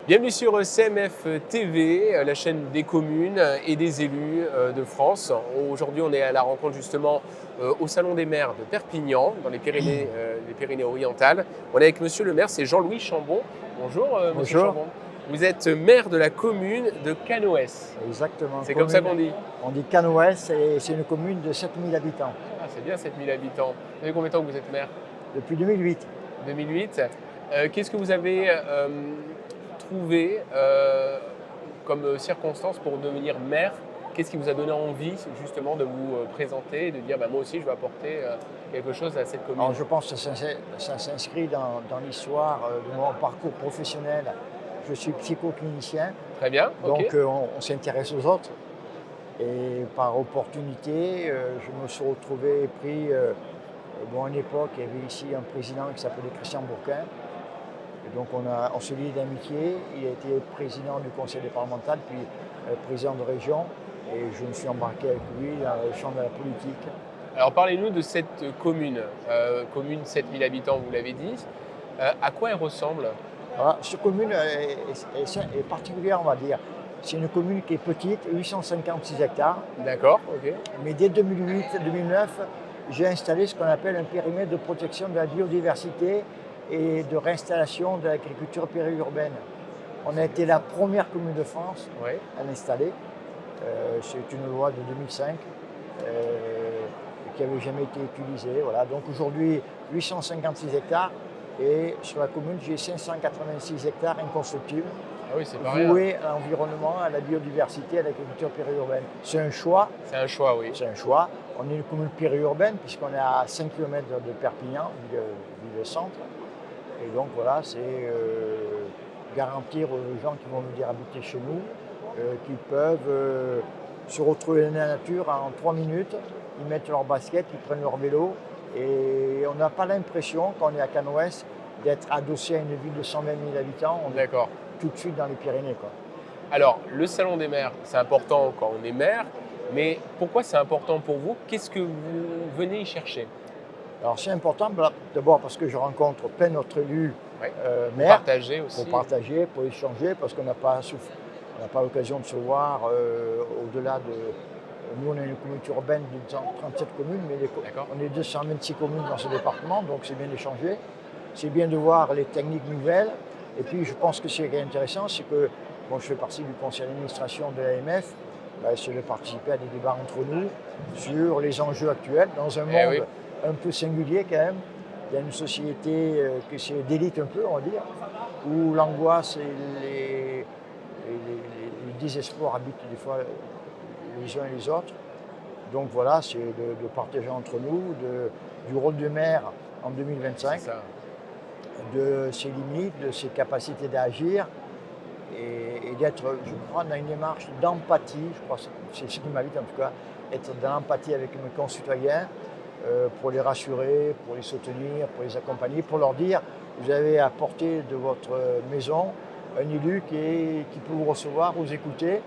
Bienvenue sur CMF TV, la chaîne des communes et des élus de France. Aujourd'hui, on est à la rencontre justement au Salon des maires de Perpignan, dans les Pyrénées-Orientales. On est avec monsieur le maire, c'est Jean-Louis Chambon. Bonjour monsieur Bonjour. Chambon. Vous êtes maire de la commune de Canoës. Exactement. C'est comme ça qu'on dit. On dit Canoës et c'est une commune de 7000 habitants Ah, c'est bien 7000 habitants. Vous avez combien de temps que vous êtes maire? depuis 2008. 2008. Qu'est-ce que vous avez trouvé comme circonstance pour devenir maire? Qu'est-ce qui vous a donné envie justement de vous présenter et de dire moi aussi je vais apporter quelque chose à cette commune? Alors je pense que ça s'inscrit dans l'histoire de mon parcours professionnel. Je suis psychoclinicien, Très bien, ok. donc on s'intéresse aux autres. Et par opportunité, je me suis retrouvé pris. À une époque, il y avait ici un président qui s'appelait Christian Bourquin. Et donc on se lie d'amitié. Il a été président du conseil départemental, puis président de région. Et je me suis embarqué avec lui dans le champ de la politique. Alors parlez-nous de cette commune, commune 7000 habitants, vous l'avez dit. À quoi elle ressemble? Voilà, cette commune est particulière, on va dire. C'est une commune qui est petite, 856 hectares. D'accord, ok. Mais dès 2008-2009, j'ai installé ce qu'on appelle un périmètre de protection de la biodiversité et de réinstallation de l'agriculture périurbaine. On a été la première commune de France Ouais. à l'installer. C'est une loi de 2005 qui n'avait jamais été utilisée. Voilà. Donc aujourd'hui, 856 hectares et sur la commune, j'ai 586 hectares inconstructibles. Ah oui, c'est pas rien. Voués à l'environnement, à la biodiversité, à l'agriculture périurbaine. C'est un choix. C'est un choix, oui. C'est un choix. On est une commune périurbaine puisqu'on est à 5 km de Perpignan, ville centre. Et donc voilà, c'est garantir aux gens qui vont venir habiter chez nous qu'ils peuvent se retrouver dans la nature en 3 minutes. Ils mettent leur basket, ils prennent leur vélo. Et on n'a pas l'impression, quand on est à Canoës, d'être adossé à une ville de 120 000 habitants. On est D'accord. tout de suite dans les Pyrénées, quoi. Alors, le salon des maires, c'est important quand on est maire, mais pourquoi c'est important pour vous? Qu'est-ce que vous venez y chercher? Alors c'est important, d'abord parce que je rencontre plein d'autres élus Ouais. maires, Partager aussi. pour partager, pour échanger, parce qu'on n'a pas l'occasion de se voir au-delà de... Nous, on est une communauté urbaine de 37 communes, mais D'accord. on est 226 communes dans ce département, donc c'est bien d'échanger. C'est bien de voir les techniques nouvelles. Et puis, je pense que ce qui est intéressant, c'est que je fais partie du conseil d'administration de l'AMF, c'est de participer à des débats entre nous sur les enjeux actuels dans un monde oui. un peu singulier quand même. Il y a une société qui c'est d'élite un peu, on va dire, où l'angoisse et les désespoirs habitent des fois les uns et les autres. Donc voilà, c'est de partager entre nous du rôle de maire en 2025. C'est ça. De ses limites, de ses capacités d'agir et d'être, je crois, dans une démarche d'empathie. Je crois que c'est ce qui m'habite en tout cas, être dans l'empathie avec mes concitoyens pour les rassurer, pour les soutenir, pour les accompagner, pour leur dire vous avez à portée de votre maison un élu qui peut vous recevoir, vous écouter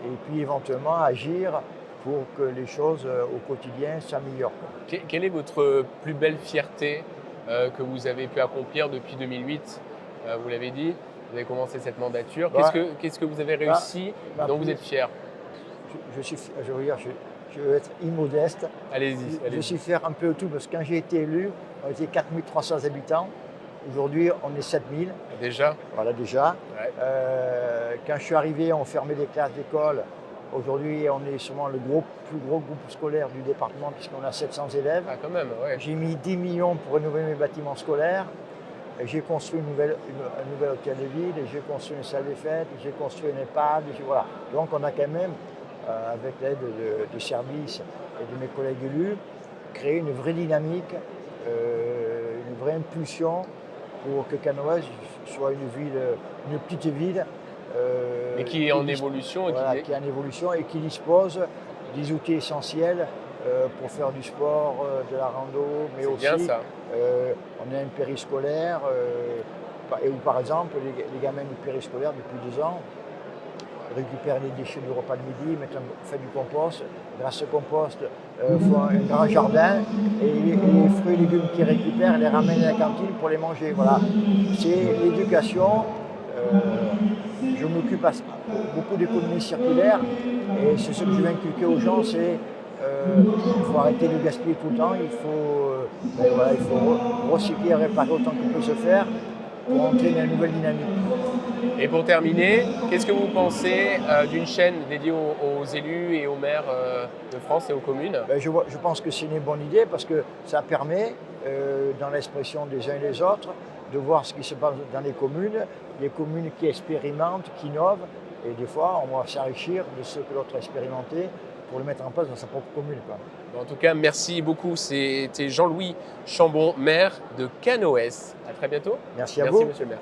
et puis éventuellement agir pour que les choses au quotidien s'améliorent. Quelle est votre plus belle fierté que vous avez pu accomplir depuis 2008? Vous l'avez dit, vous avez commencé cette mandature. Qu'est-ce que vous avez réussi dont vous êtes fier? Je veux être immodeste. Allez-y. Je suis fier un peu de tout parce que quand j'ai été élu, on était 4300 habitants. Aujourd'hui, on est 7000. Déjà? Voilà, déjà. Ouais. Quand je suis arrivé, on fermait des classes d'école. Aujourd'hui, on est sûrement le plus gros groupe scolaire du département puisqu'on a 700 élèves. Ah, quand même, ouais. J'ai mis 10 millions pour rénover mes bâtiments scolaires. J'ai construit un nouvel hôtel de ville, j'ai construit une salle des fêtes, j'ai construit un EHPAD. Voilà. Donc on a quand même, avec l'aide des services et de mes collègues élus, créé une vraie dynamique, une vraie impulsion pour que Canoës soit une petite ville. Mais qui est en évolution. Qui est en évolution et qui dispose des outils essentiels pour faire du sport, de la rando, mais aussi bien ça. on a un périscolaire où par exemple les gamins du périscolaire depuis 2 ans récupèrent les déchets du repas de midi, font du compost, grâce au compost font un grand jardin et les fruits et légumes qu'ils récupèrent les ramènent à la cantine pour les manger. Voilà. C'est l'éducation m'occupe beaucoup d'économie circulaire et c'est ce que je vais inculquer aux gens, c'est il faut arrêter de gaspiller tout le temps, il faut recycler, réparer autant qu'il peut se faire pour entrer dans une nouvelle dynamique. Et pour terminer, qu'est-ce que vous pensez d'une chaîne dédiée aux élus et aux maires de France et aux communes? Je pense que c'est une bonne idée parce que ça permet, dans l'expression des uns et des autres, de voir ce qui se passe dans les communes qui expérimentent, qui innovent, et des fois on va s'enrichir de ce que l'autre a expérimenté pour le mettre en place dans sa propre commune, quoi. En tout cas, merci beaucoup. C'était Jean-Louis Chambon, maire de Canoës. À très bientôt. Merci à vous. Monsieur le maire.